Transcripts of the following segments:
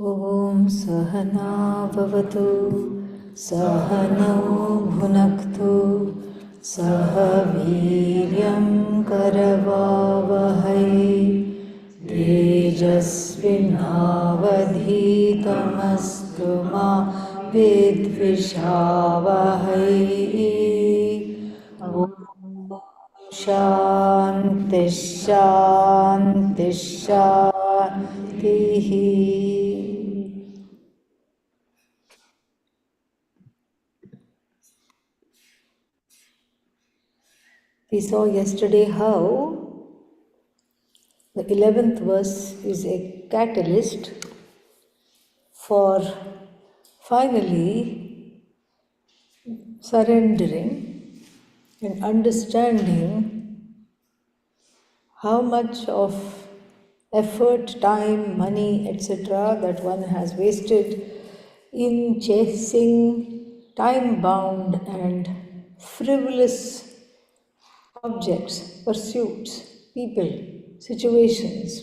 ॐ सहना भवतु सहनौ भुनक्तु सह वीर्यं करवावहै तेजस्विनावधीतमस्तु मा विद्विषावहै ॐ शान्ति शान्ति शान्तिः. We saw yesterday how the 11th verse is a catalyst for finally surrendering and understanding how much of effort, time, money, etc. that one has wasted in chasing time-bound and frivolous objects, pursuits, people, situations,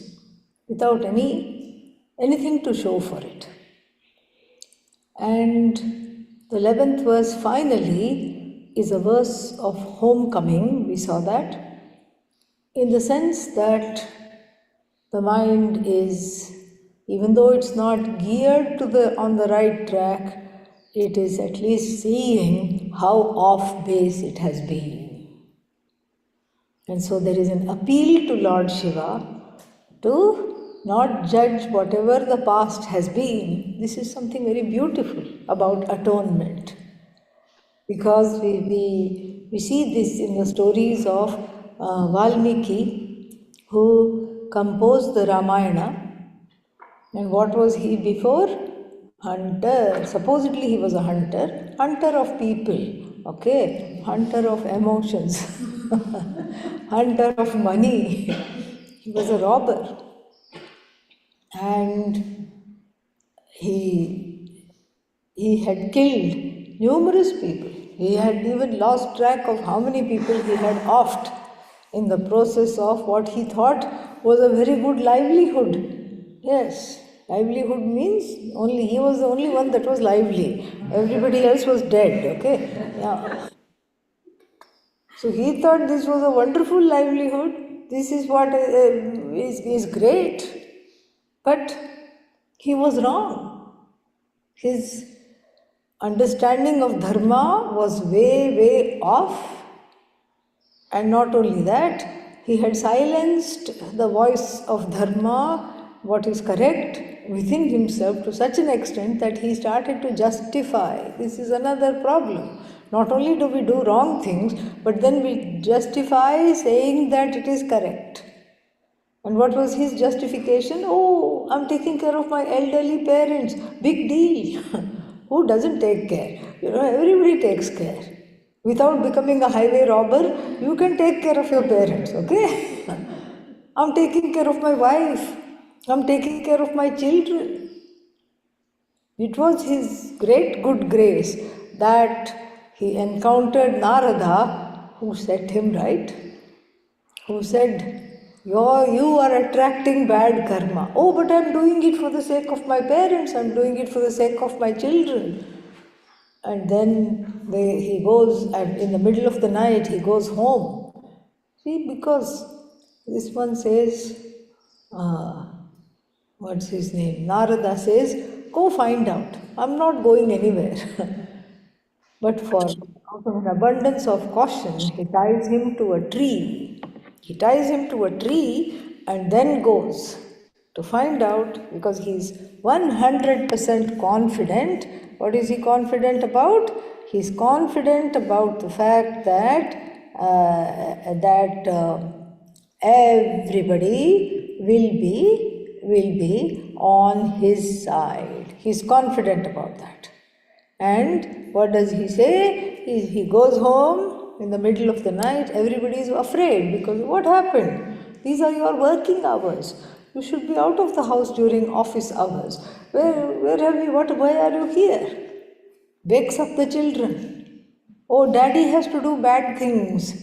without anything to show for it. And the 11th verse finally is a verse of homecoming. We saw that in the sense that the mind is, even though it's not geared to on the right track, it is at least seeing how off base it has been. And so there is an appeal to Lord Shiva to not judge whatever the past has been. This is something very beautiful about atonement. Because we see this in the stories of Valmiki, who composed the Ramayana. And what was he before? Hunter. Supposedly he was a hunter of people, okay? Hunter of emotions, hunter of money. He was a robber. And he had killed numerous people. He had even lost track of how many people he had offed in the process of what he thought was a very good livelihood. Yes, livelihood means he was the only one that was lively. Everybody else was dead, okay? Yeah. So he thought this was a wonderful livelihood. This is what is great. But he was wrong. His understanding of dharma was way off. And not only that, he had silenced the voice of dharma, what is correct, within himself to such an extent that he started to justify. This is another problem. Not only do we do wrong things, but then we justify saying that it is correct. And what was his justification? Oh, I'm taking care of my elderly parents. Big deal. Who doesn't take care? Everybody takes care. Without becoming a highway robber, you can take care of your parents, okay? I'm taking care of my wife. I'm taking care of my children. It was his great good grace that he encountered Narada, who set him right, who said, you are attracting bad karma. Oh, but I'm doing it for the sake of my parents, I'm doing it for the sake of my children. And then he goes, and in the middle of the night, he goes home. See, because this one says, what's his name? Narada says, go find out. I'm not going anywhere. But out of an abundance of caution, he ties him to a tree. He ties him to a tree and then goes to find out, because he's 100% confident. What is he confident about? He's confident about the fact that everybody will be on his side. He's confident about that. And what does he say? He goes home in the middle of the night. Everybody is afraid because what happened? These are your working hours. You should be out of the house during office hours. Where have you? Why are you here? Wakes up the children. Oh, daddy has to do bad things,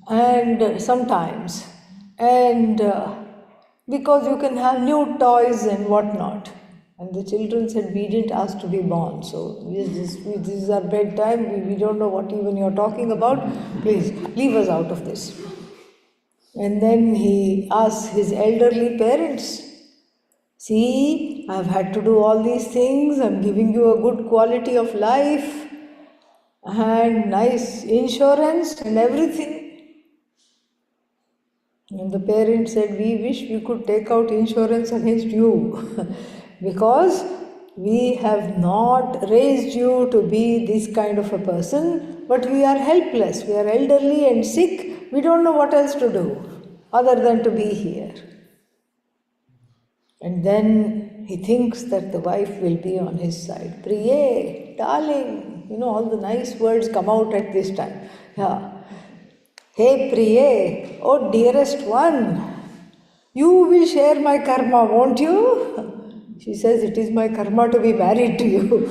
and sometimes, and because you can have new toys and whatnot. And the children said, we didn't ask to be born, so this is our bedtime. We don't know what even you're talking about. Please leave us out of this. And then he asks his elderly parents, see, I've had to do all these things. I'm giving you a good quality of life and nice insurance and everything. And the parents said, we wish we could take out insurance against you because we have not raised you to be this kind of a person, but we are helpless. We are elderly and sick. We don't know what else to do other than to be here. And then he thinks that the wife will be on his side. Priye, darling, all the nice words come out at this time. Yeah. Hey Priye, oh dearest one, you will share my karma, won't you? She says, it is my karma to be married to you.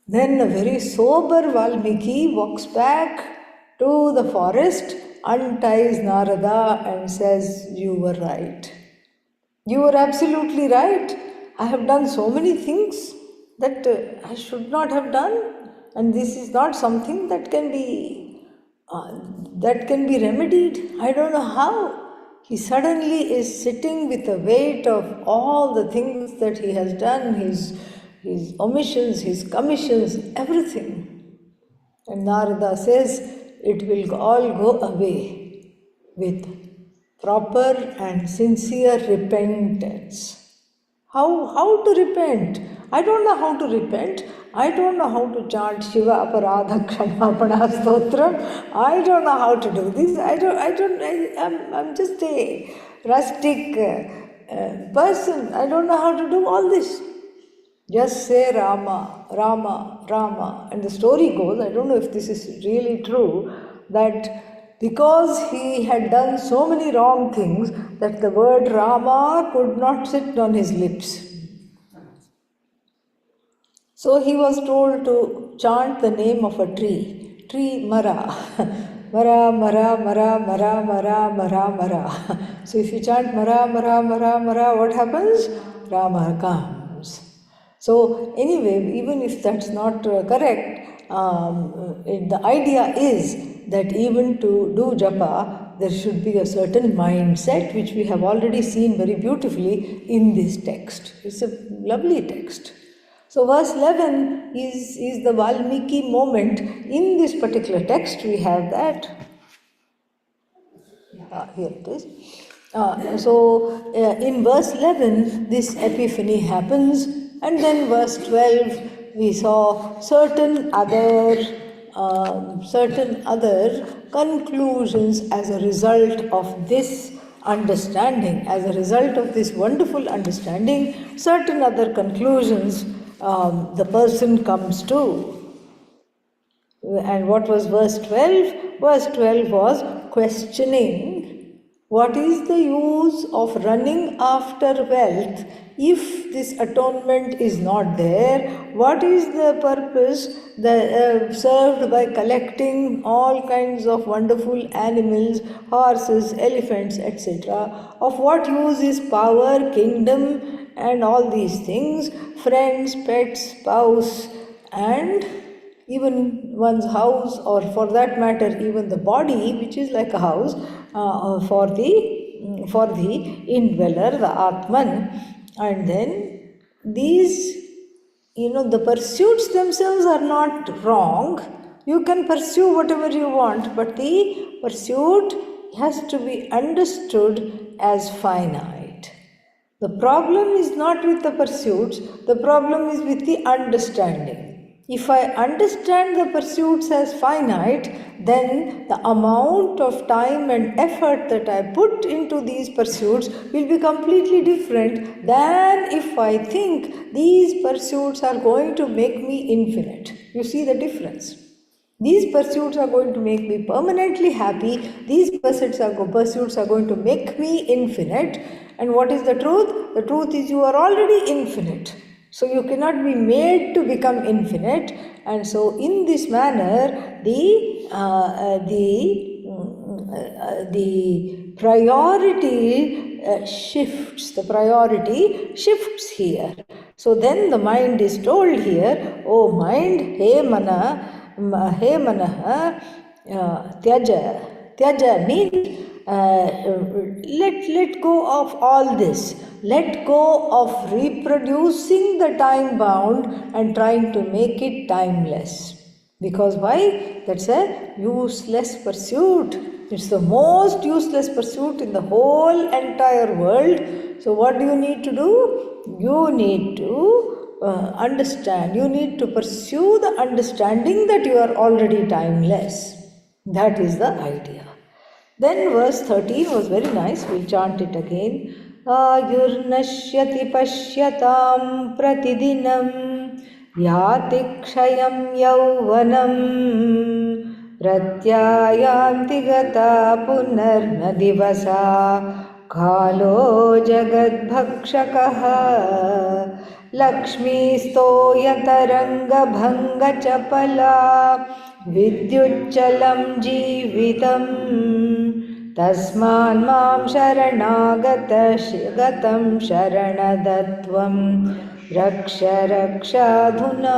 Then a very sober Valmiki walks back to the forest, unties Narada and says, you were right. You were absolutely right. I have done so many things that I should not have done, and this is not something that can be remedied. I don't know how. He suddenly is sitting with the weight of all the things that he has done, his omissions, his commissions, everything. And Narada says, it will all go away with proper and sincere repentance. How to repent? I don't know how to repent. I don't know how to chant Shiva Aparadha Kshamaapana Stotram. I don't know how to do this. I'm just a rustic person. I don't know how to do all this. Just say Rama, Rama, Rama. And the story goes, I don't know if this is really true, that because he had done so many wrong things that the word Rama could not sit on his lips. So he was told to chant the name of a tree Mara. Mara, Mara, Mara, Mara, Mara, Mara, Mara. So if you chant Mara, Mara, Mara, Mara, what happens? Rama comes. So anyway, even if that's not correct, the idea is that even to do japa, there should be a certain mindset, which we have already seen very beautifully in this text. It's a lovely text. So verse 11 is the Valmiki moment. In this particular text, we have that. Here it is. In verse 11, this epiphany happens, and then verse 12, we saw certain other conclusions as a result of this understanding, as a result of this wonderful understanding, certain other conclusions the person comes to. And what was verse 12? Verse 12 was questioning, what is the use of running after wealth if this atonement is not there? What is the purpose served by collecting all kinds of wonderful animals, horses, elephants, etc.? Of what use is power, kingdom, and all these things, friends, pets, spouse, and even one's house, or for that matter even the body, which is like a house, for the indweller, the Atman. And then these, the pursuits themselves are not wrong. You can pursue whatever you want, but the pursuit has to be understood as finite. The problem is not with the pursuits, the problem is with the understanding. If I understand the pursuits as finite, then the amount of time and effort that I put into these pursuits will be completely different than if I think these pursuits are going to make me infinite. You see the difference? These pursuits are going to make me permanently happy. These pursuits are going to make me infinite. And what is the truth? The truth is you are already infinite. So you cannot be made to become infinite. And so in this manner, the priority shifts. The priority shifts here. So then the mind is told here, oh mind, हे मनः tyaja means let go of all this. Let go of reproducing the time bound and trying to make it timeless. Because why? That's a useless pursuit. It's the most useless pursuit in the whole entire world. So what do you need to do? You need to understand. You need to pursue the understanding that you are already timeless. That is the idea. Then verse 13 was very nice. We'll chant it again. Ayurnashyati pashyatam pratidinam yati kshayam yauvanam pratyayanti gata punarna divasa kalo jagadbhakshakaha lakshmisto yataranga chapala vidyucchalam jivitam tasman mam gatam sharanadatvam raksha rakshadhuna.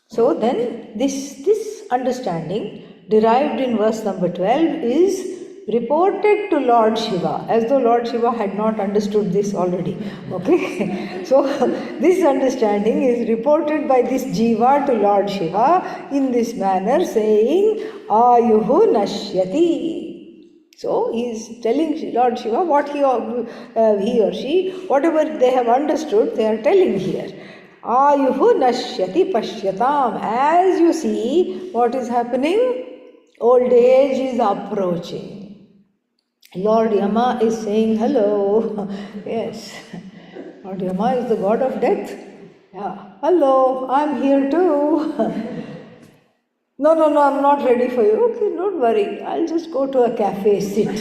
So then this understanding derived in verse number 12 is reported to Lord Shiva, as though Lord Shiva had not understood this already. Okay, so this understanding is reported by this Jiva to Lord Shiva in this manner, saying Ayuhu Nashyati. So he is telling Lord Shiva what he or she, whatever they have understood, they are telling here. Ayuhu Nashyati Pashyatam. As you see, what is happening? Old age is approaching. Lord Yama is saying hello. Yes, Lord Yama is the god of death. Yeah, hello, I'm here too. No, I'm not ready for you. Okay, don't worry. I'll just go to a cafe, sit.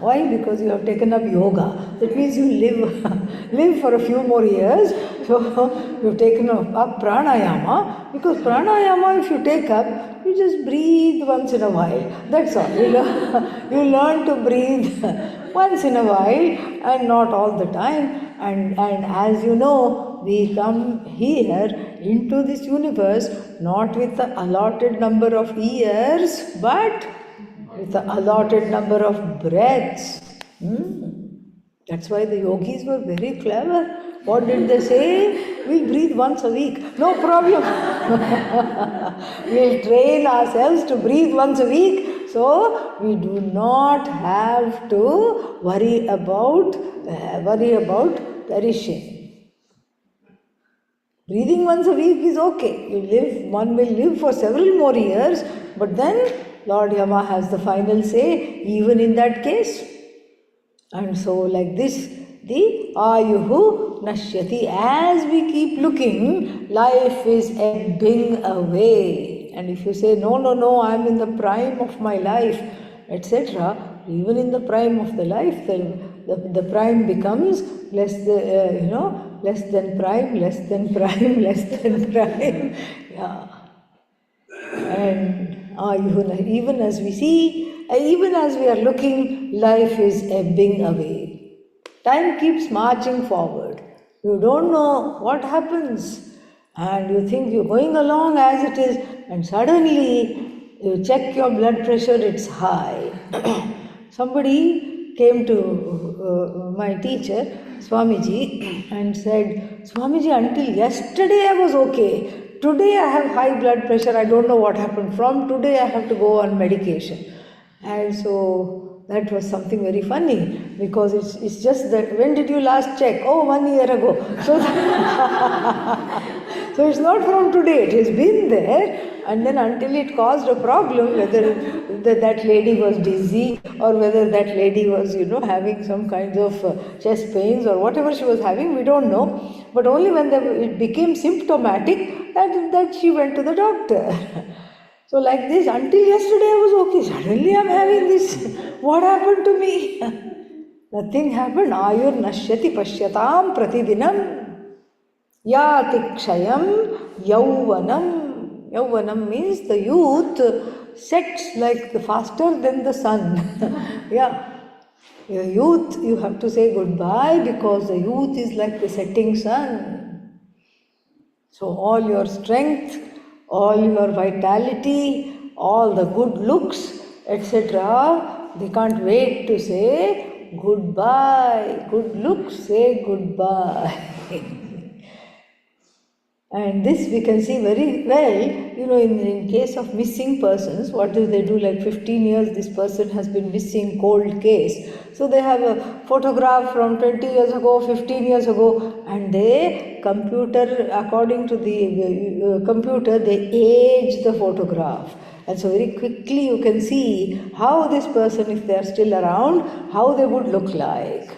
Why? Because you have taken up yoga. That means you live for a few more years. So you've taken up pranayama. Because pranayama, if you take up, you just breathe once in a while. That's all. You learn to breathe once in a while and not all the time. And as you know, we come here into this universe not with the allotted number of years, but with the allotted number of breaths. That's why the yogis were very clever. What did they say? We'll breathe once a week. No problem. We'll train ourselves to breathe once a week. So we do not have to worry about perishing. Breathing once a week is okay. One will live for several more years, but then Lord Yama has the final say even in that case. And so like this, the Ayuhu Nashyati, as we keep looking, life is ebbing away. And if you say, no, I'm in the prime of my life, etc., even in the prime of the life, the prime becomes less than prime. Yeah. And even as we see, even as we are looking, life is ebbing away. Time keeps marching forward. You don't know what happens, and you think you're going along as it is, and suddenly you check your blood pressure, it's high. Somebody came to my teacher, Swamiji, and said, Swamiji, until yesterday I was okay. Today I have high blood pressure. I don't know what happened. From today I have to go on medication. And so That was something very funny, because it's just that, when did you last check? Oh, 1 year ago. So, so it's not from today, it has been there, and then until it caused a problem, whether that lady was dizzy, or whether that lady was, having some kinds of chest pains or whatever she was having, we don't know. But only when it became symptomatic, that she went to the doctor. So like this, until yesterday I was okay, suddenly I am having this. What happened to me? Nothing happened. Ayur nashyati pashyatam pratidinam yati kshayam yauvanam. Yauvanam means the youth sets like faster than the sun. Yeah. Your youth, you have to say goodbye, because the youth is like the setting sun. So all your strength, all your vitality, all the good looks, etc., they can't wait to say goodbye. Good looks say goodbye. And this we can see very well, in case of missing persons. What do they do? Like 15 years this person has been missing, cold case. So they have a photograph from 20 years ago, 15 years ago, and according to the computer, they age the photograph. And so very quickly you can see how this person, if they are still around, how they would look like.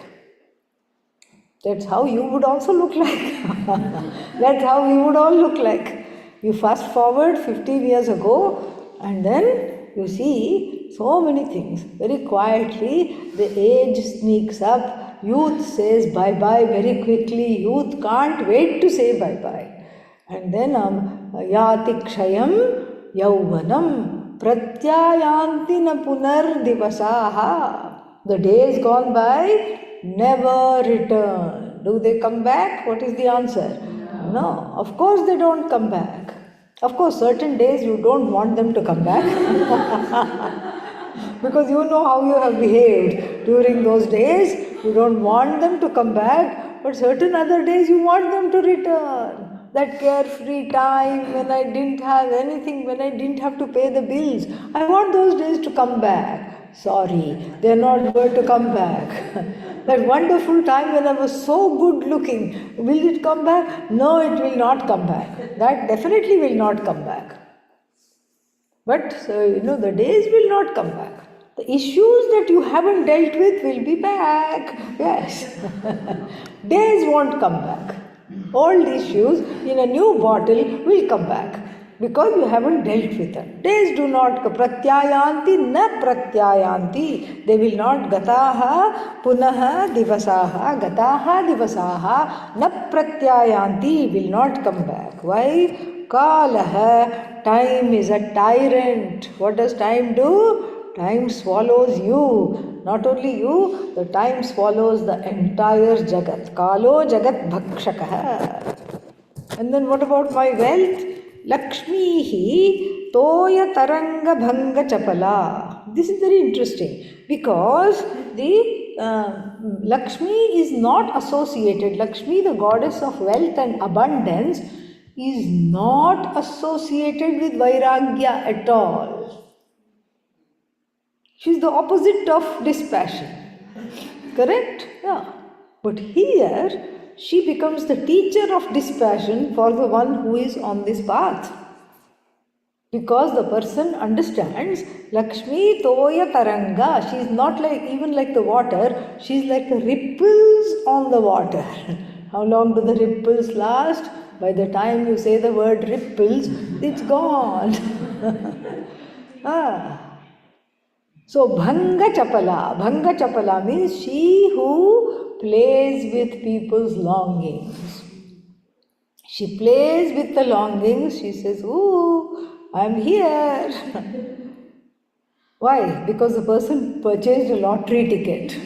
That's how you would also look like. That's how we would all look like. You fast forward 15 years ago, and then you see so many things. Very quietly, the age sneaks up. Youth says bye-bye very quickly. Youth can't wait to say bye-bye. And then yati kshayam yauvanam pratyayanti na punar divasaha. The days gone by never return. Do they come back? What is the answer? No, of course they don't come back. Of course, certain days you don't want them to come back because you know how you have behaved during those days. You don't want them to come back, but certain other days you want them to return. That carefree time when I didn't have anything, when I didn't have to pay the bills, I want those days to come back. Sorry, they're not going to come back. That wonderful time when I was so good looking, will it come back? No, it will not come back. That definitely will not come back. But, the days will not come back. The issues that you haven't dealt with will be back. Yes. Days won't come back. Old issues in a new bottle will come back, because you haven't dealt with them. Days do not pratyayanti na pratyayanti. They will not gataha punaha divasaha. Gataha divasaha na pratyayanti, will not come back. Why? Kalaha, time is a tyrant. What does time do? Time swallows you. Not only you, the time swallows the entire jagat. Kalo jagat bhakshakaha. And then what about my wealth? Lakshmihi toya taranga bhanga chapala. This is very interesting, because the Lakshmi is not associated. Lakshmi, the goddess of wealth and abundance, is not associated with Vairagya at all. She is the opposite of dispassion. Correct? Yeah. But here, she becomes the teacher of dispassion for the one who is on this path. Because the person understands Lakshmi Toya Taranga. She is not even like the water, she is like the ripples on the water. How long do the ripples last? By the time you say the word ripples, it's gone. So Bhanga Chapala means she who plays with people's longings. She plays with the longings. She says, "Ooh, I'm here." Why? Because the person purchased a lottery ticket.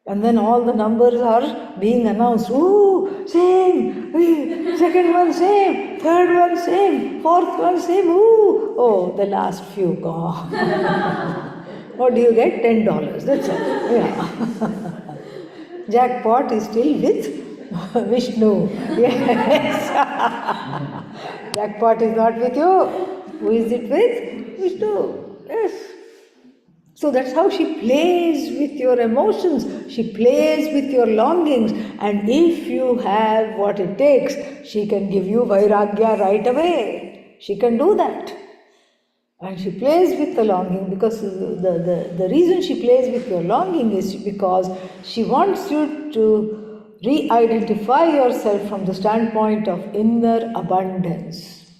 And then all the numbers are being announced. Ooh, same. Second one same. Third one same. Fourth one same. Ooh. Oh, the last few gone. What do you get? $10. That's all. Yeah. Jackpot is still with Vishnu. Yes. Jackpot is not with you. Who is it with? Vishnu. Yes. So that's how she plays with your emotions, she plays with your longings, and if you have what it takes, she can give you vairagya right away. She can do that. And she plays with the longing because the reason she plays with your longing is because she wants you to re identify yourself from the standpoint of inner abundance.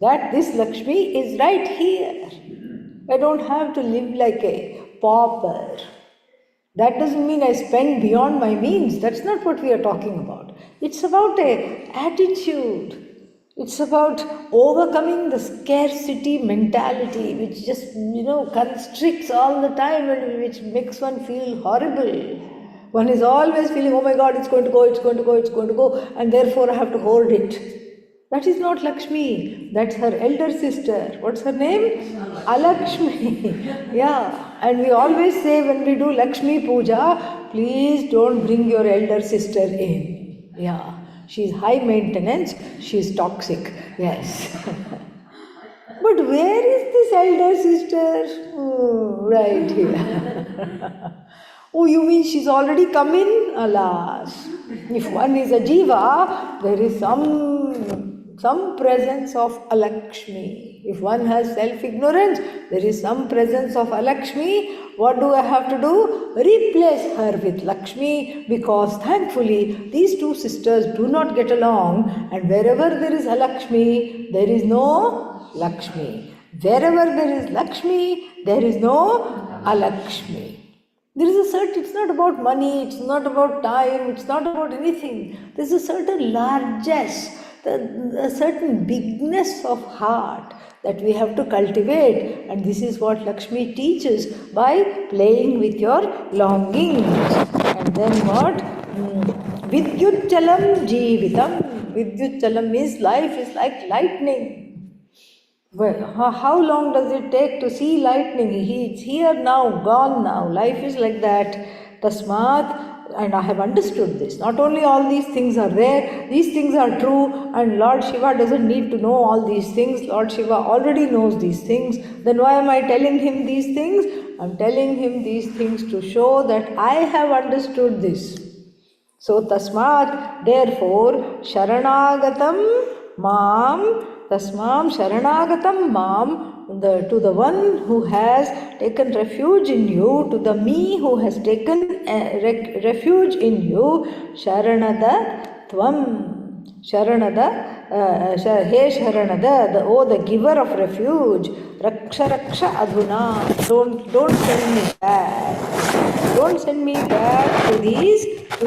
That this Lakshmi is right here. I don't have to live like a pauper. That doesn't mean I spend beyond my means. That's not what we are talking about. It's about a attitude. It's about overcoming the scarcity mentality, which just constricts all the time and which makes one feel horrible. One is always feeling, oh my God, it's going to go, it's going to go, it's going to go, and therefore I have to hoard it. That is not Lakshmi. That's her elder sister. What's her name? Alakshmi. Yeah. And we always say when we do Lakshmi Puja, please don't bring your elder sister in. Yeah. She's high maintenance. She's toxic. Yes. But where is this elder sister? Oh, right here. Oh, you mean she's already come in? Alas. If one is a jiva, there is some presence of Alakshmi. If one has self-ignorance, there is some presence of Alakshmi. What do I have to do? Replace her with Lakshmi, because thankfully these two sisters do not get along, and wherever there is Alakshmi, there is no Lakshmi. Wherever there is Lakshmi, there is no Alakshmi. There is a certain, it's not about money, it's not about time, it's not about anything. There's a certain largesse, a certain bigness of heart that we have to cultivate. And this is what Lakshmi teaches by playing with your longings. And then what? Vidyutchalam jeevitam. Vidyutchalam means life is like lightning. Well, how long does it take to see lightning? It's here now, gone now. Life is like that. Tasmat, and I have understood this. Not only all these things are there, these things are true, and Lord Shiva doesn't need to know all these things. Lord Shiva already knows these things. Then why am I telling him these things? I'm telling him these things to show that I have understood this. So tasmat, therefore, sharanagatam mam, tasmam sharanagatam mam, to the one who has taken refuge in you, to the me who has taken refuge in you, sharanada tvam, sharanada, he sharanada, the giver of refuge, raksha raksha adhuna, don't send me back. Don't send me back to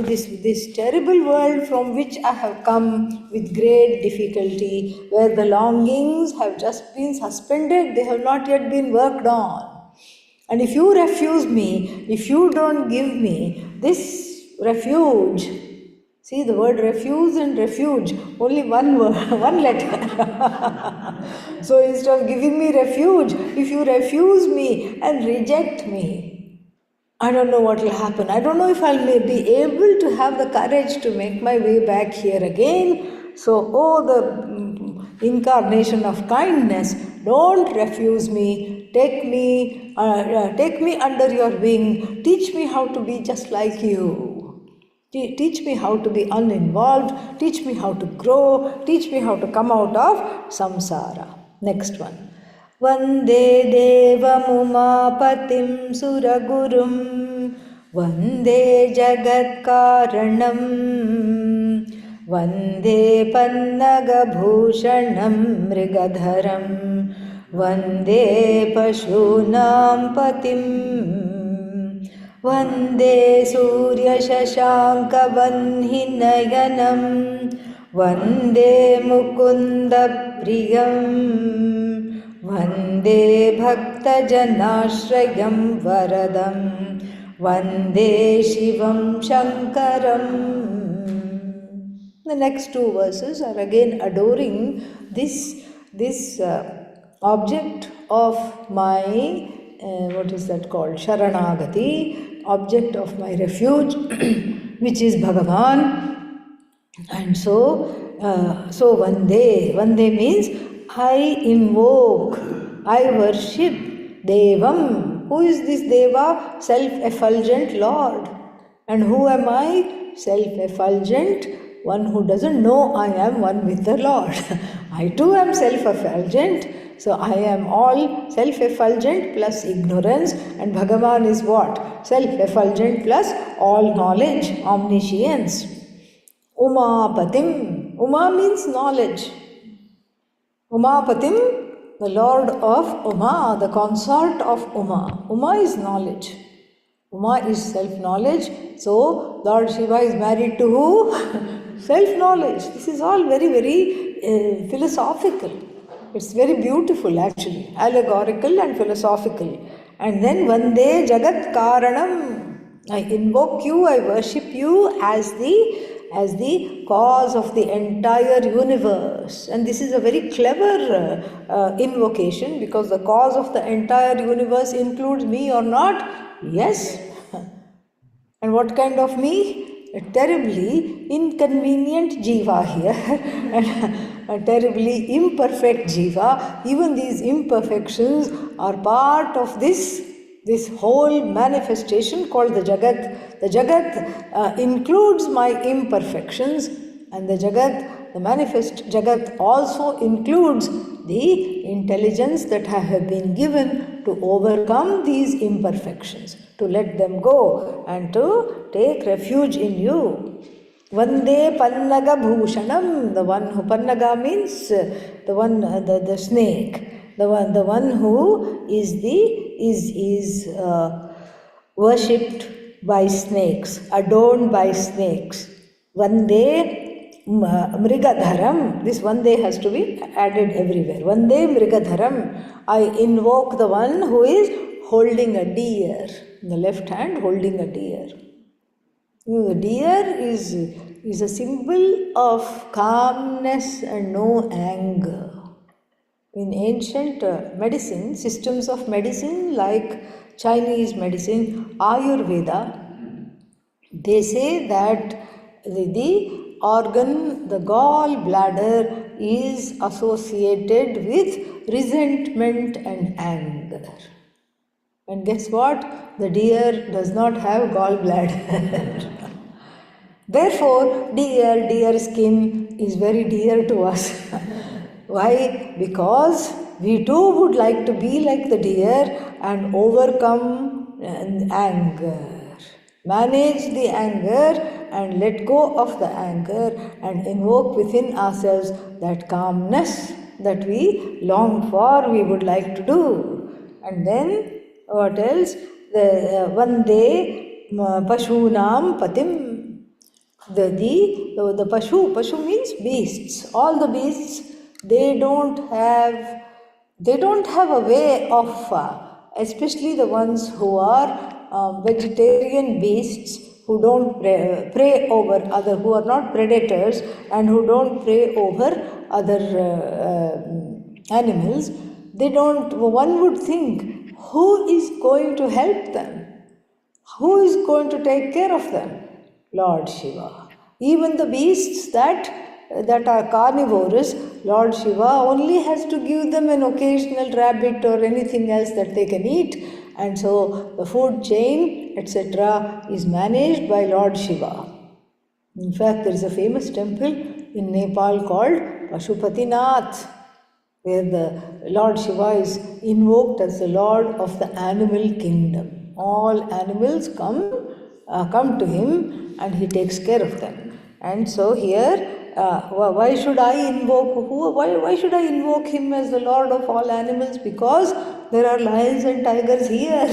this terrible world from which I have come with great difficulty, where the longings have just been suspended, they have not yet been worked on. And if you refuse me, if you don't give me this refuge, see the word refuse and refuge, only one word, one letter. So instead of giving me refuge, if you refuse me and reject me, I don't know what will happen. I don't know if I'll be able to have the courage to make my way back here again. So, the incarnation of kindness, don't refuse me. Take me under your wing. Teach me how to be just like you. Teach me how to be uninvolved. Teach me how to grow. Teach me how to come out of samsara. Next one. Vande Devamumapatim Suragurum Vande Jagatkaranam Vande Pannagabhushanam Mrigadharam Vande Pashunam Patim Vande Surya Shashanka Vanhinayanam Vande Mukunda Priyam Vande Bhakta Janashrayam Varadam Vande Shivam Shankaram. The next two verses are again adoring this object of my, what is that called? Sharanagati, object of my refuge, which is Bhagavan. And so Vande means I invoke, I worship Devam, Who is this Deva? Self-effulgent Lord. And who am I? Self-effulgent, one who doesn't know I am one with the Lord. I too am self-effulgent. So I am all self-effulgent plus ignorance, and Bhagavan is what? Self-effulgent plus all knowledge, omniscience. Umapatim. Uma means knowledge. Umapatim, the lord of Uma, the consort of Uma. Uma is knowledge. Uma is self-knowledge. So Lord Shiva is married to who? Self-knowledge. This is all very, very philosophical. It's very beautiful actually, allegorical and philosophical. And then Vande Jagat Karanam. I invoke you, I worship you as the cause of the entire universe. And this is a very clever invocation, because the cause of the entire universe includes me or not? Yes. And what kind of me? A terribly inconvenient jiva here, and a terribly imperfect jiva. Even these imperfections are part of this whole manifestation called the Jagat. The Jagat includes my imperfections, and the Jagat, the manifest Jagat, also includes the intelligence that I have been given to overcome these imperfections, to let them go and to take refuge in you. Vande Pannaga Bhushanam, the one who, Pannaga means the one, the snake, the one who is worshipped by snakes, adorned by snakes. Vande Mrigadharam, this Vande has to be added everywhere. Vande Mrigadharam, I invoke the one who is holding a deer, in the left hand holding a deer. The deer is a symbol of calmness and no anger. In ancient medicine, systems of medicine like Chinese medicine, Ayurveda, they say that the organ, the gallbladder, is associated with resentment and anger. And guess what? The deer does not have gallbladder. Therefore, deer skin is very dear to us. Why? Because we too would like to be like the deer and overcome anger. Manage the anger and let go of the anger and invoke within ourselves that calmness that we long for, we would like to do. And then what else? The Vande Pashunam Patim. The Pashu means beasts. All the beasts, they don't have a way of, especially the ones who are vegetarian beasts, who don't prey over other, who are not predators and who don't prey over other animals. They don't. One would think, who is going to help them? Who is going to take care of them? Lord Shiva. Even the beasts that are carnivorous, Lord Shiva only has to give them an occasional rabbit or anything else that they can eat. And so the food chain, etc., is managed by Lord Shiva. In fact, there is a famous temple in Nepal called Pashupatinath, where the Lord Shiva is invoked as the Lord of the animal kingdom. All animals come to him and he takes care of them. And so here, why should I invoke him as the Lord of all animals? Because there are lions and tigers here.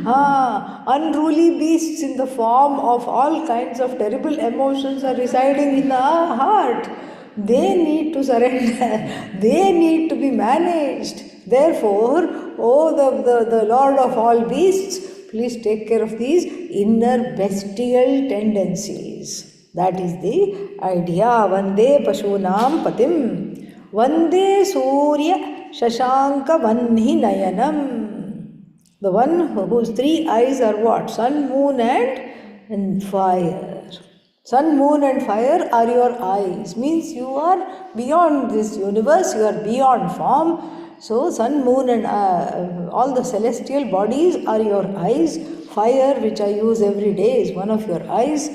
Unruly beasts in the form of all kinds of terrible emotions are residing in our heart. They need to surrender. They need to be managed. Therefore, the Lord of all beasts, please take care of these inner bestial tendencies. That is the idea. Vande Pashunam Patim. Vande Surya Shashanka Vanhi Nayanam. The one whose three eyes are what? Sun, moon and fire. Sun, moon and fire are your eyes. Means you are beyond this universe, you are beyond form. So sun, moon and all the celestial bodies are your eyes. Fire, which I use every day, is one of your eyes.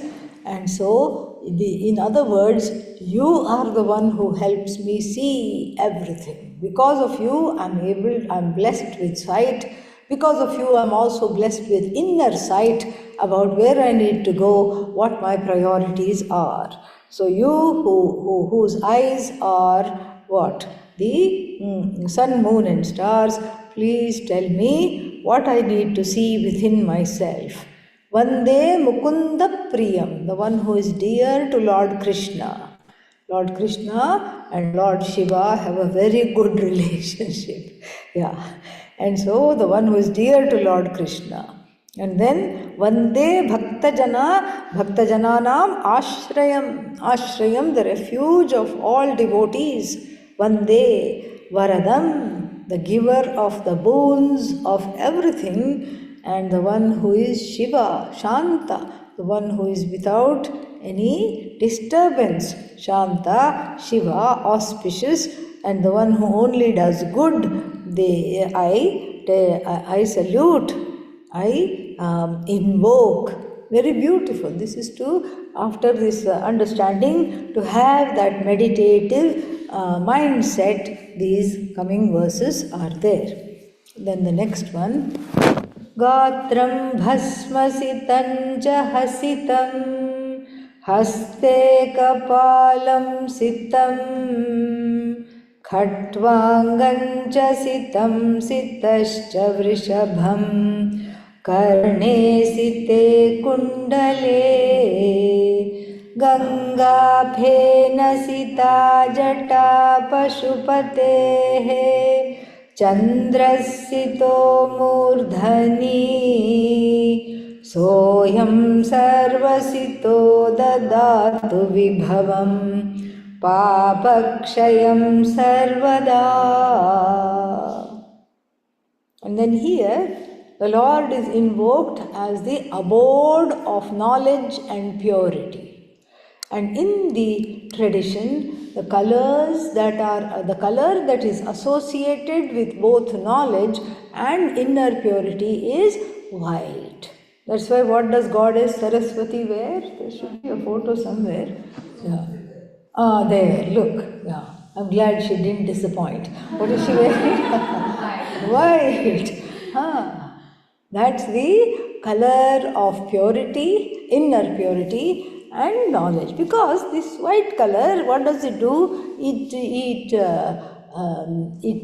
And so, in other words, you are the one who helps me see everything. Because of you, I'm blessed with sight. Because of you, I'm also blessed with inner sight about where I need to go, what my priorities are. So you whose eyes are what? The sun, moon and stars, please tell me what I need to see within myself. Vande Mukunda Priyam, the one who is dear to Lord Krishna. Lord Krishna and Lord Shiva have a very good relationship. Yeah. And so the one who is dear to Lord Krishna. And then Vande Bhaktajananam Ashrayam. Ashrayam, the refuge of all devotees. Vande Varadam, the giver of the boons of everything, and the one who is Shiva, Shanta, the one who is without any disturbance. Shanta, Shiva, auspicious, and the one who only does good. I salute, I invoke. Very beautiful. This is to, after this understanding, to have that meditative mindset. These coming verses are there. Then the next one. Gatram bhasmasitam hasitam haste kapalam sitam khattvangam sitam sitascha vrishabham karne site kundale gangabhena sita jata pashupatehe चंद्रसितो मूर्धनि सोऽयं सर्वसितो ददातु विभवं पापक्षयं सर्वदा. And then here the Lord is invoked as the abode of knowledge and purity. And in the tradition, the colors that are the color that is associated with both knowledge and inner purity is white. That's why what does Goddess Saraswati wear? There should be a photo somewhere. Yeah. Ah, there, look. Yeah. I'm glad she didn't disappoint. What is she wearing? White. Ah. That's the color of purity, inner purity, and knowledge. Because this white color, what does it do? It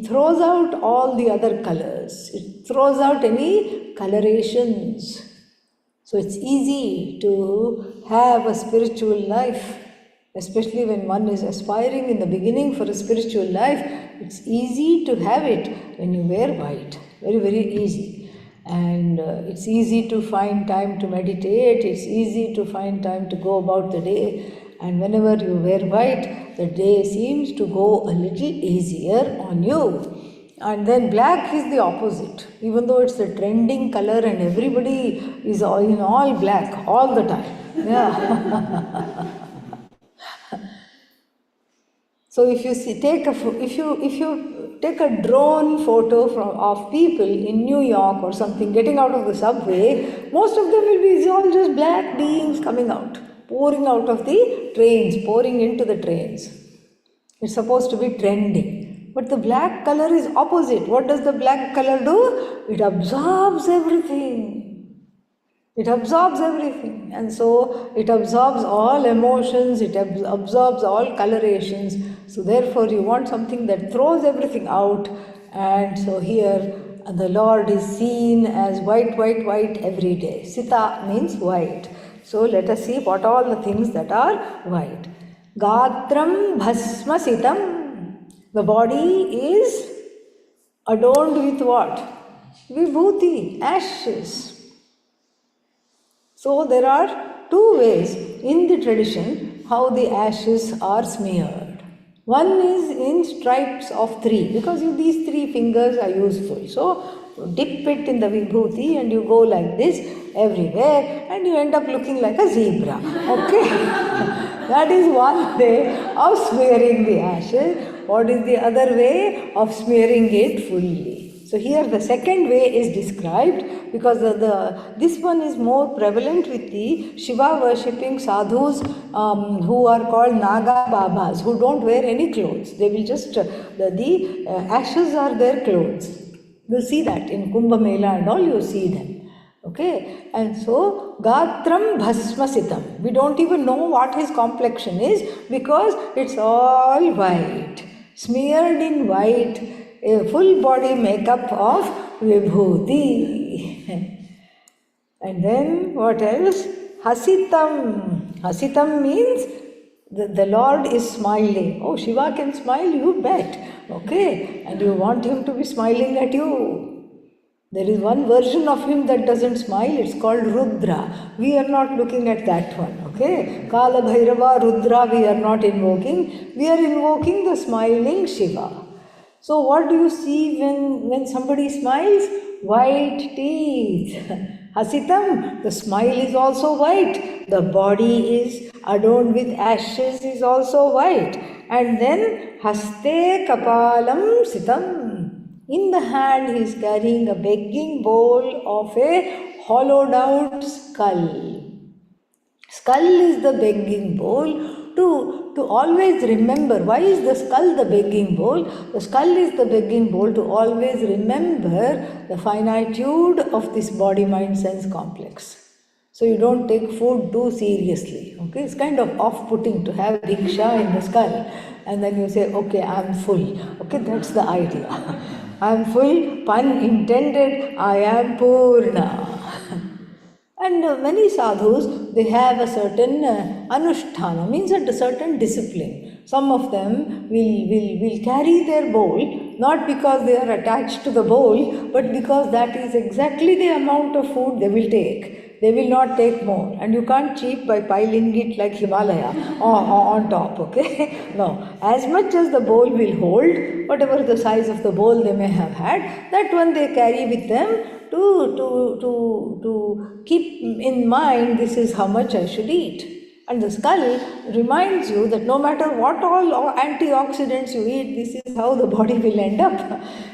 throws out all the other colors. It throws out any colorations. So it's easy to have a spiritual life, especially when one is aspiring in the beginning for a spiritual life. It's easy to have it when you wear white. Very, very easy. And it's easy to find time to meditate, it's easy to find time to go about the day, and whenever you wear white, the day seems to go a little easier on you. And then black is the opposite, even though it's the trending color and everybody is in all black all the time. Yeah. So if you take a drone photo of people in New York or something getting out of the subway, most of them will be all just black beings coming out, pouring out of the trains, pouring into the trains. It's supposed to be trending. But the black color is opposite. What does the black color do? It absorbs everything. It absorbs everything. And so it absorbs all emotions, it absorbs all colorations. So therefore you want something that throws everything out. And so here the Lord is seen as white, white, white every day. Sita means white. So let us see what all the things that are white. Gatram bhasma sitam. The body is adorned with what? Vibhuti, ashes. So there are two ways in the tradition how the ashes are smeared. One is in stripes of 3, because these 3 fingers are useful. So dip it in the vibhuti and you go like this everywhere and you end up looking like a zebra. Okay? That is one way of smearing the ashes. what is the other way of smearing it fully? So here the second way is described because this one is more prevalent with the Shiva worshipping sadhus who are called Naga Babas, who don't wear any clothes. They will just, the ashes are their clothes. You'll see that in Kumbh Mela and all, you see them. Okay, and so Gatram Bhasmasitam. We don't even know what his complexion is because it's all white, smeared in white, a full body makeup of Vibhuti. And then what else? Hasitam. Hasitam means the Lord is smiling. Oh, Shiva can smile, you bet. Okay, and you want him to be smiling at you. There is one version of him that doesn't smile, it's called Rudra. We are not looking at that one, okay? Kala Bhairava, Rudra, we are not invoking. We are invoking the smiling Shiva. So what do you see when somebody smiles? White teeth. Hasitam, the smile is also white. The body is adorned with ashes is also white. And then Haste Kapalam Sitam. In the hand he is carrying a begging bowl of a hollowed out skull. Skull is the begging bowl to always remember. Why is the skull the begging bowl? The skull is the begging bowl to always remember the finitude of this body, mind, sense complex. So you don't take food too seriously. Okay, it's kind of off-putting to have diksha in the skull and then you say, okay, I'm full. Okay, that's the idea. I'm full, pun intended, I am Purna. And many sadhus, they have a certain anusthana, means a certain discipline. Some of them will carry their bowl, not because they are attached to the bowl, but because that is exactly the amount of food they will take. They will not take more. And you can't cheat by piling it like Himalaya on top, okay? No. As much as the bowl will hold, whatever the size of the bowl they may have had, that one they carry with them to keep in mind, this is how much I should eat. And the skull reminds you that no matter what all antioxidants you eat, this is how the body will end up.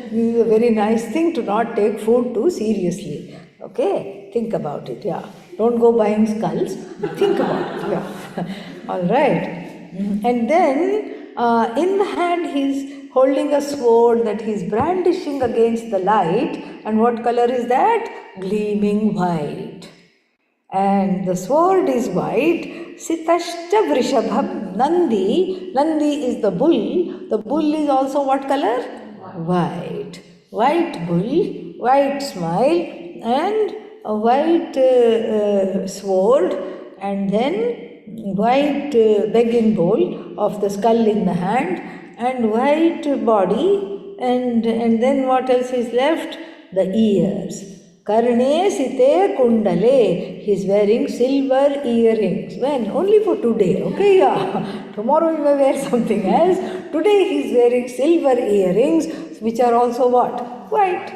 This is a very nice thing to not take food too seriously. Okay, think about it, yeah. Don't go buying skulls, think about it, yeah. All right. And then in the hand he's holding a sword that he's brandishing against the light. And what color is that? Gleaming white. And the sword is white. Sitashcha Vrishabham Nandi. Nandi is the bull. The bull is also what color? White. White bull, white smile, and a white sword, and then white begging bowl of the skull in the hand, and white body, and then what else is left? The ears. Karne site kundale. He is wearing silver earrings. When? Only for today. Okay, yeah. Tomorrow he may wear something else. Today he is wearing silver earrings, which are also what? White.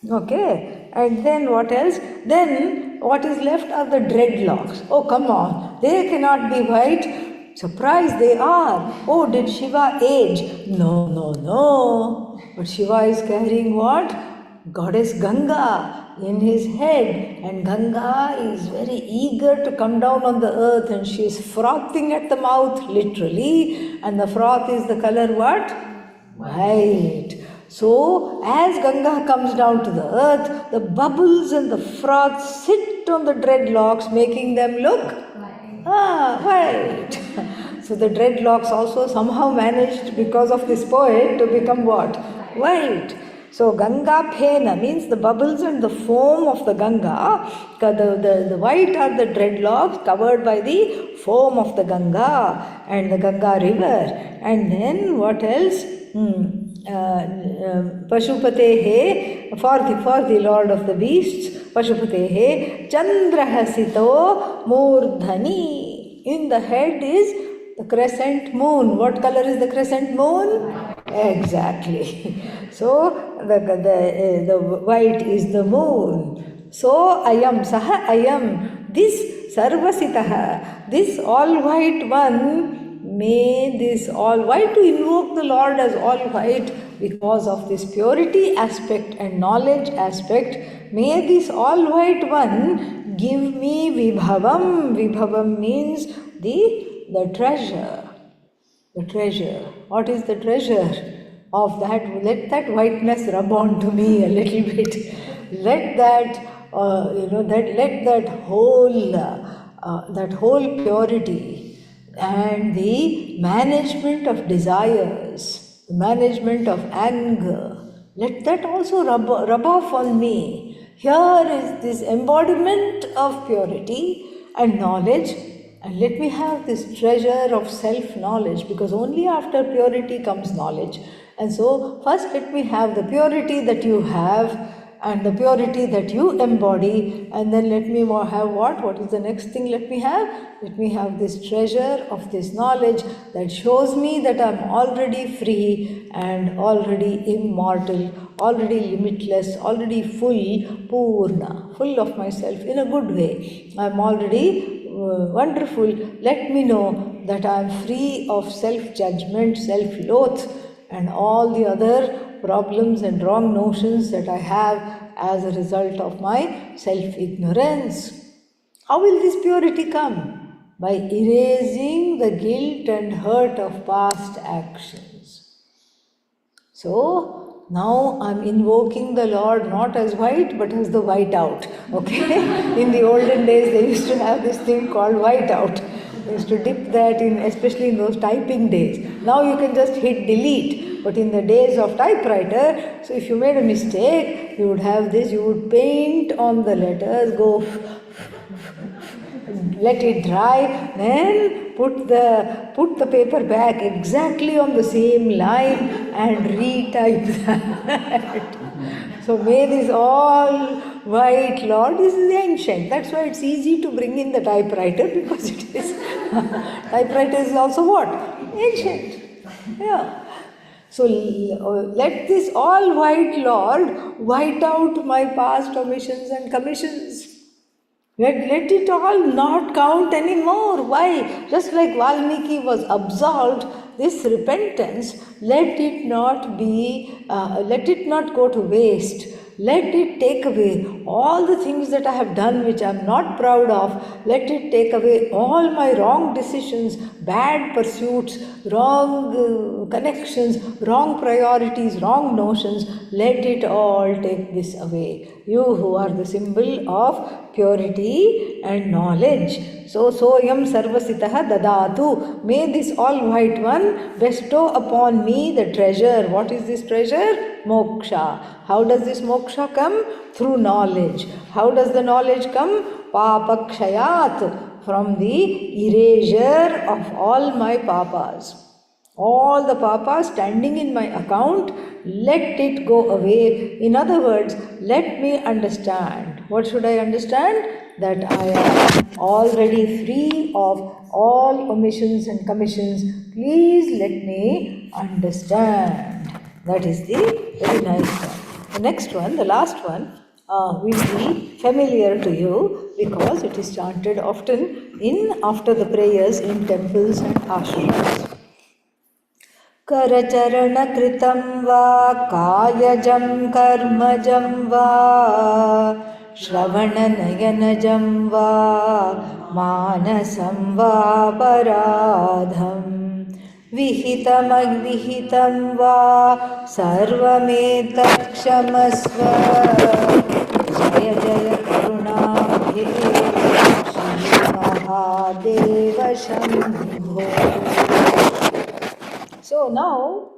Okay. And then what else? Then what is left are the dreadlocks. Oh, come on. They cannot be white. Surprise, they are. Oh, did Shiva age? No, no, no. But Shiva is carrying what? Goddess Ganga in his head. And Ganga is very eager to come down on the earth and she is frothing at the mouth, literally. And the froth is the color what? White. So, as Ganga comes down to the earth, the bubbles and the froth sit on the dreadlocks, making them look white. So, the dreadlocks also somehow managed, because of this poet, to become what? White. So, Ganga Phena means the bubbles and the foam of the Ganga. The white are the dreadlocks covered by the foam of the Ganga and the Ganga river. And then what else? Pashupatehe, for the Lord of the beasts, Pashupatehe, Chandrahasito Murdhani. In the head is the crescent moon. What color is the crescent moon? Exactly. So the white is the moon. So ayam, saha ayam, this sarvasitaha, this all white one may this all, why to invoke the Lord as all white? Because of this purity aspect and knowledge aspect. May this all white one give me vibhavam. Vibhavam means the treasure. The treasure. What is the treasure? Of that, let that whiteness rub on to me a little bit. Let that, that whole purity and the management of desires, the management of anger, let that also rub off on me. Here is this embodiment of purity and knowledge, and let me have this treasure of self-knowledge, because only after purity comes knowledge. And so, first let me have the purity that you have and the purity that you embody, and then let me have what? What is the next thing let me have? Let me have this treasure of this knowledge that shows me that I am already free and already immortal, already limitless, already full, purna, full of myself in a good way. I am already wonderful. Let me know that I am free of self-judgment, self-loath, and all the other problems and wrong notions that I have as a result of my self-ignorance. How will this purity come? By erasing the guilt and hurt of past actions. So, now I'm invoking the Lord not as white but as the whiteout. Okay? In the olden days they used to have this thing called whiteout. They used to dip that in, especially in those typing days. Now you can just hit delete. But in the days of typewriter, so if you made a mistake, you would have this, you would paint on the letters, go let it dry, then put the paper back exactly on the same line and retype that. So may this all white Lord, this is ancient. That's why it's easy to bring in the typewriter, because it is typewriter is also what? Ancient. Yeah. So let this all white Lord white out my past omissions and commissions. Let it all not count anymore. Why? Just like Valmiki was absolved, this repentance, let it not go to waste. Let it take away all the things that I have done which I am not proud of. Let it take away all my wrong decisions, bad pursuits, wrong connections, wrong priorities, wrong notions. Let it all take this away. You who are the symbol of purity and knowledge. So, soyam sarvasitaha dadatu. May this all white one bestow upon me the treasure. What is this treasure? Moksha. How does this moksha come? Through knowledge. How does the knowledge come? Papakshayat. From the erasure of all my papas. All the papas standing in my account, let it go away. In other words, let me understand. What should I understand? That I am already free of all omissions and commissions. Please let me understand. That is the very nice one. The next one, the last one, will be familiar to you because it is chanted often after the prayers in temples and ashrams. करचरणकृतं वा कायजं कर्मजं वा श्रवणनयनजं वा मानसं वा पराधं विहितमविहितं वा सर्वमेतत् क्षमस्व जय जय करुणाब्धे श्रीमहादेव Shambho. So now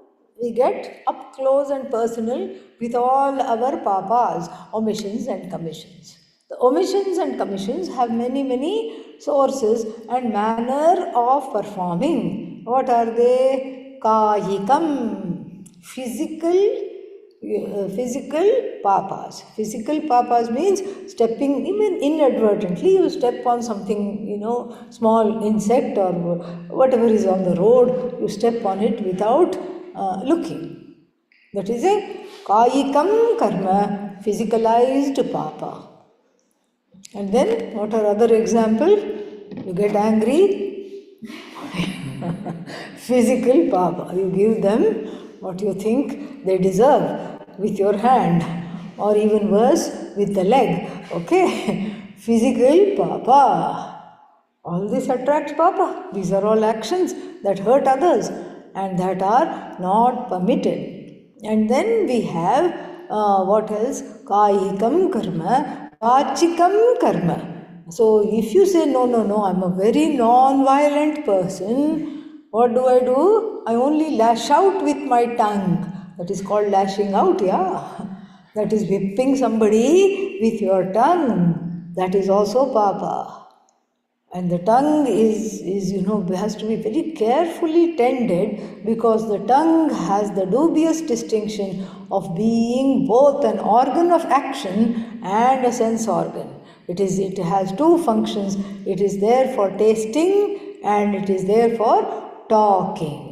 we get up close and personal with all our papas, omissions and commissions. The omissions and commissions have many sources and manner of performing. What are they? Kayikam, physical papas. Physical papas means stepping, even inadvertently you step on something, small insect or whatever is on the road, you step on it without looking. That is a kayikam karma, physicalized papa. And then what are other example? You get angry, Physical papa. You give them what you think they deserve with your hand, or even worse, with the leg. Okay? Physical papa. All this attracts papa. These are all actions that hurt others and that are not permitted. And then we have what else? Kayikam karma, vachikam karma. So if you say, no, no, no, I'm a very non-violent person, what do? I only lash out with my tongue. That is called lashing out, yeah. That is whipping somebody with your tongue. That is also papa. And the tongue is has to be very carefully tended, because the tongue has the dubious distinction of being both an organ of action and a sense organ. It has two functions. It is there for tasting and it is there for talking.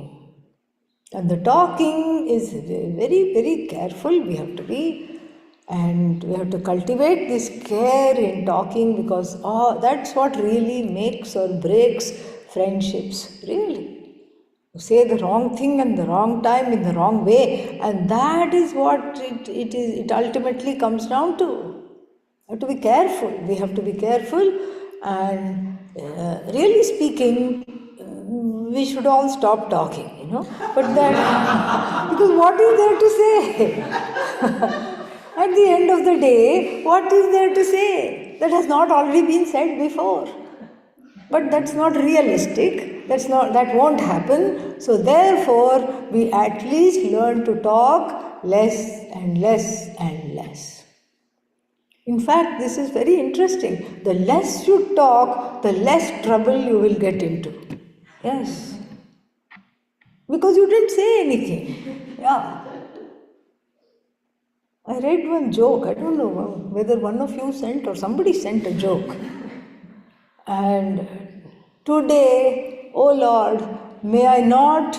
And the talking is very, very careful. We have to be, and we have to cultivate this care in talking, because that's what really makes or breaks friendships, really. You say the wrong thing and the wrong time in the wrong way, and that is what it ultimately comes down to. We have to be careful. We have to be careful, and really speaking, we should all stop talking, But that, because what is there to say? At the end of the day, what is there to say that has not already been said before? But that's not realistic. That won't happen. So therefore, we at least learn to talk less and less and less. In fact, this is very interesting. The less you talk, the less trouble you will get into. Yes. Because you didn't say anything. Yeah. I read one joke. I don't know whether one of you sent or somebody sent a joke. And today, oh Lord, may I not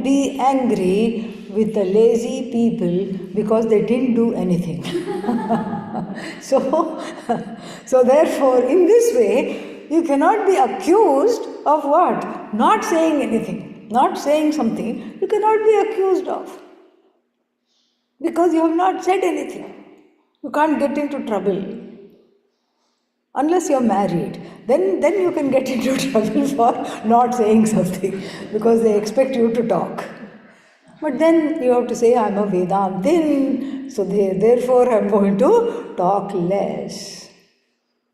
be angry with the lazy people because they didn't do anything. So therefore, in this way, you cannot be accused of what? Not saying anything, not saying something, you cannot be accused of. Because you have not said anything. You can't get into trouble. Unless you're married. Then you can get into trouble for not saying something, because they expect you to talk. But then you have to say, I'm a Vedantin, so therefore I'm going to talk less.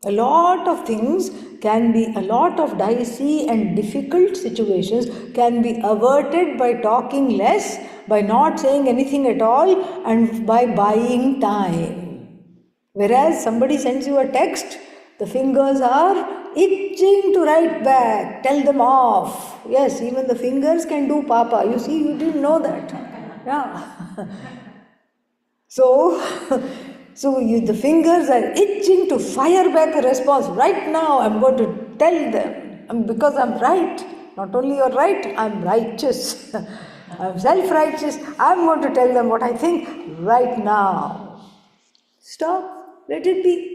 A lot of things a lot of dicey and difficult situations can be averted by talking less, by not saying anything at all, and by buying time. Whereas somebody sends you a text, the fingers are itching to write back, tell them off. Yes, even the fingers can do papa. You see, you didn't know that. Yeah. So the fingers are itching to fire back a response. Right now, I'm going to tell them, because I'm right. Not only you're right, I'm righteous. I'm self-righteous. I'm going to tell them what I think right now. Stop. Let it be.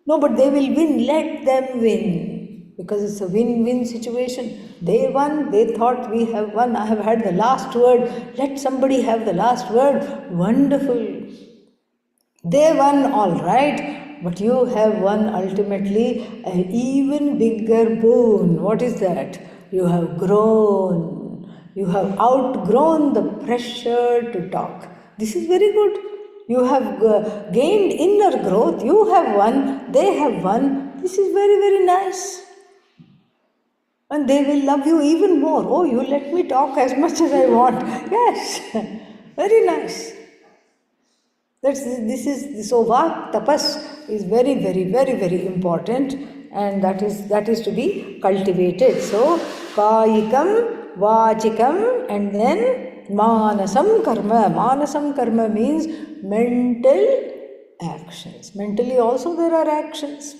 No, but they will win. Let them win. Because it's a win-win situation. They won. They thought we have won. I have had the last word. Let somebody have the last word. Wonderful. They won, all right. But you have won ultimately an even bigger boon. What is that? You have grown. You have outgrown the pressure to talk. This is very good. You have gained inner growth. You have won. They have won. This is very, very nice. And they will love you even more. Oh, you let me talk as much as I want. Yes. Very nice. So vak tapas is very, very, very, very important, and that is to be cultivated. So kayikam, vachikam, and then manasam karma. Manasam karma means mental actions. Mentally also there are actions.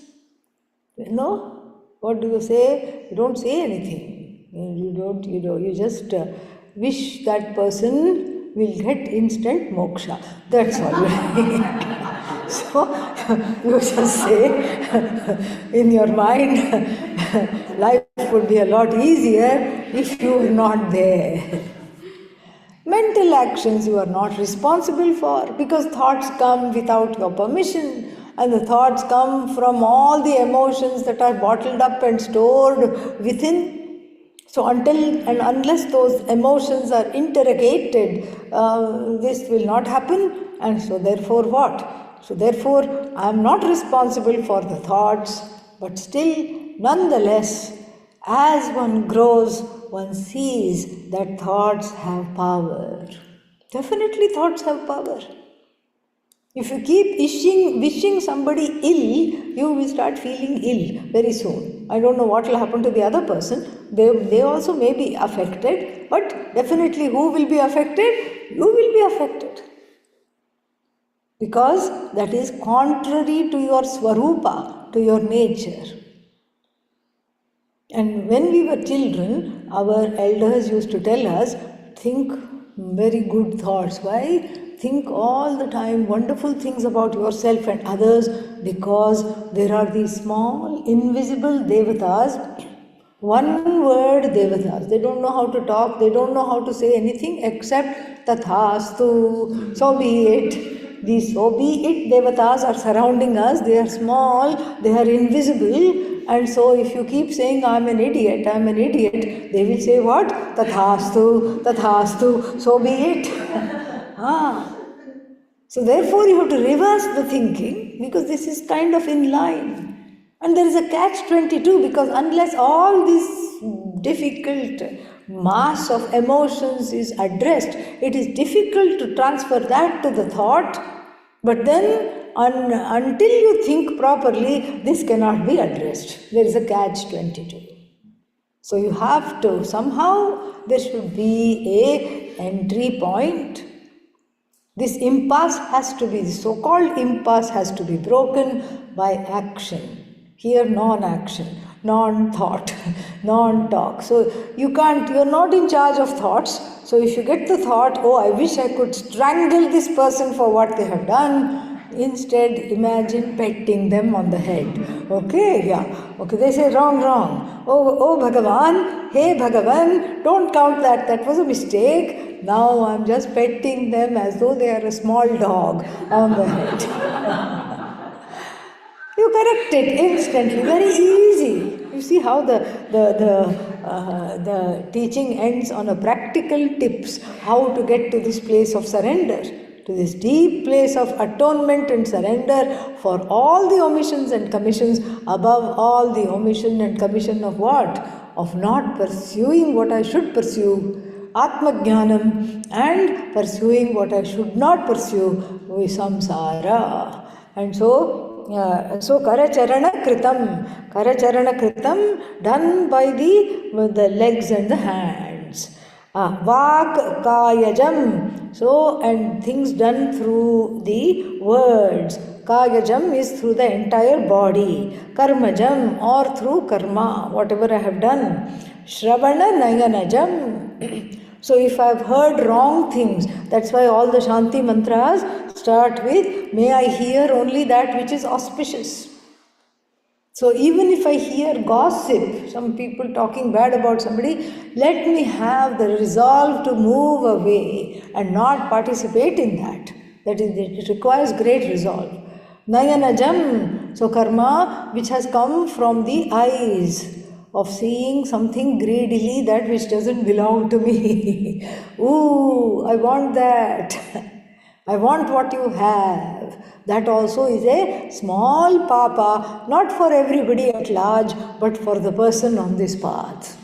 What do you say? You don't say anything. You just wish that person will get instant moksha. That's all. So you just say in your mind, life would be a lot easier if you are not there. Mental actions you are not responsible for, because thoughts come without your permission, and the thoughts come from all the emotions that are bottled up and stored within. So until and unless those emotions are interrogated, this will not happen. And so therefore what? So therefore I am not responsible for the thoughts, but still nonetheless, as one grows, one sees that thoughts have power. Definitely thoughts have power. If you keep wishing somebody ill, you will start feeling ill very soon. I don't know what will happen to the other person. They also may be affected, but definitely who will be affected? You will be affected. Because that is contrary to your swarupa, to your nature. And when we were children, our elders used to tell us, think very good thoughts. Why? Think all the time wonderful things about yourself and others, because there are these small, invisible devatas, one word devatas. They don't know how to talk, they don't know how to say anything except tathastu, so be it. These so be it devatas are surrounding us, they are small, they are invisible. And so if you keep saying, I'm an idiot, they will say what? Tathastu, so be it. So therefore you have to reverse the thinking, because this is kind of in line. And there is a catch-22, because unless all this difficult mass of emotions is addressed, it is difficult to transfer that to the thought. But then until you think properly, this cannot be addressed. There is a catch-22. So you have to, somehow there should be an entry point. This impasse has to be, the so-called impasse has to be broken by action. Here non-action, non-thought, non-talk. So you're not in charge of thoughts. So if you get the thought, oh, I wish I could strangle this person for what they have done, instead imagine petting them on the head. Okay, yeah. Okay, they say wrong. Oh Bhagavan, hey Bhagavan, don't count that was a mistake. Now I'm just petting them as though they are a small dog on the head. You correct it instantly, very easy. You see how the teaching ends on a practical tips, how to get to this place of surrender, to this deep place of atonement and surrender for all the omissions and commissions, above all the omission and commission of what? Of not pursuing what I should pursue, Atma-jnanam, and pursuing what I should not pursue, samsara. And so karacharana kritam, done by the legs and the hands. Vak kayajam, so, and things done through the words. Kayajam is through the entire body. Karmajam, or through karma, whatever I have done. Shravana nayanajam. So if I have heard wrong things, that's why all the Shanti mantras start with, may I hear only that which is auspicious. So even if I hear gossip, some people talking bad about somebody, let me have the resolve to move away and not participate in that. That is, it requires great resolve. Nayanajam, so karma which has come from the eyes, of seeing something greedily, that which doesn't belong to me. Ooh, I want that. I want what you have. That also is a small papa, not for everybody at large, but for the person on this path.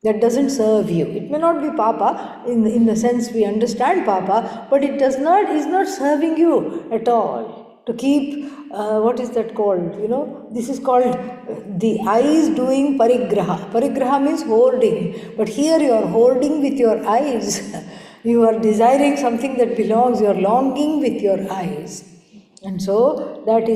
That doesn't serve you. It may not be papa in the sense we understand papa, but it is not serving you at all. To keep, what is that called? This is called the eyes doing parigraha. Parigraha means holding, but here you are holding with your eyes. You are desiring something that belongs, you are longing with your eyes. And so that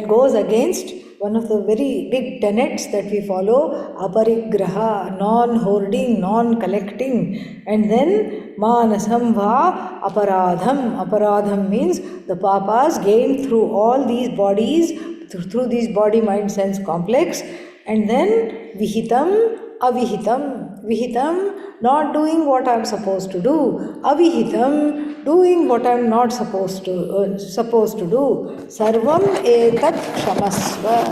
goes against one of the very big tenets that we follow, aparigraha, non-hoarding, non-collecting. And then manasam va aparadham. Aparadham means the papas gained through all these bodies, through these body, mind, sense complex. And then vihitam, avihitam. Vihitam, not doing what I'm supposed to do. Avihitam, doing what I'm not supposed to do. Sarvam etat kshamasva.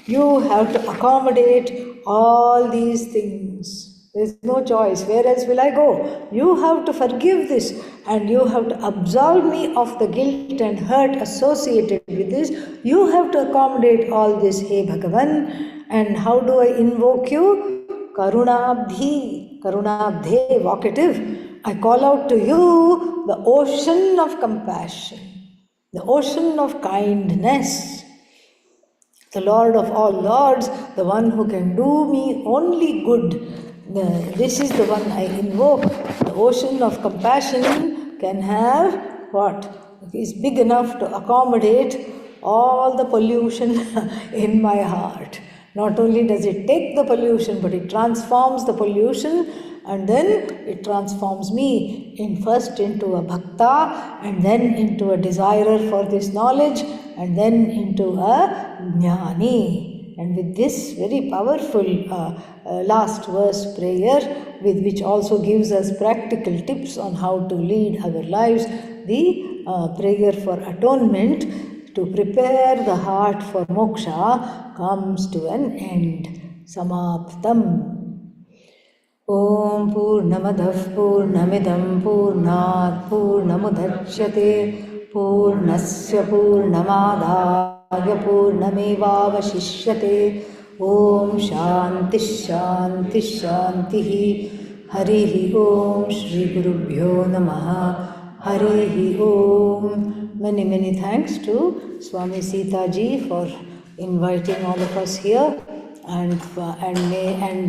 You have to accommodate all these things. There is no choice. Where else will I go? You have to forgive this and you have to absolve me of the guilt and hurt associated with this. You have to accommodate all this, Hey Bhagavan. And how do I invoke you? Karunabdhi, Karunabdhe, vocative. I call out to you, the ocean of compassion, the ocean of kindness, the Lord of all lords, the one who can do me only good. This is the one I invoke. The ocean of compassion can have what? Is big enough to accommodate all the pollution in my heart. Not only does it take the pollution, but it transforms the pollution, and then it transforms me first into a bhakta, and then into a desirer for this knowledge, and then into a jnani. And with this very powerful last verse prayer, with which also gives us practical tips on how to lead our lives, the prayer for atonement, to prepare the heart for moksha, comes to an end. Samaptam. Om Purnamadah Purnamidam Purnat Purnamudachyate Purnasya Purnamadaya Purnamevavashishyate. Om Shanti Shanti Shanti. Harihi Om Shri Gurubhyo Namaha. Harihi Om. Many thanks to Swami Sita Ji for inviting all of us here, and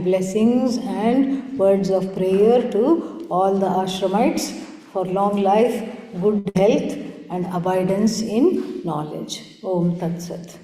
blessings and words of prayer to all the ashramites for long life, good health, and abidance in knowledge. Om Tat Sat.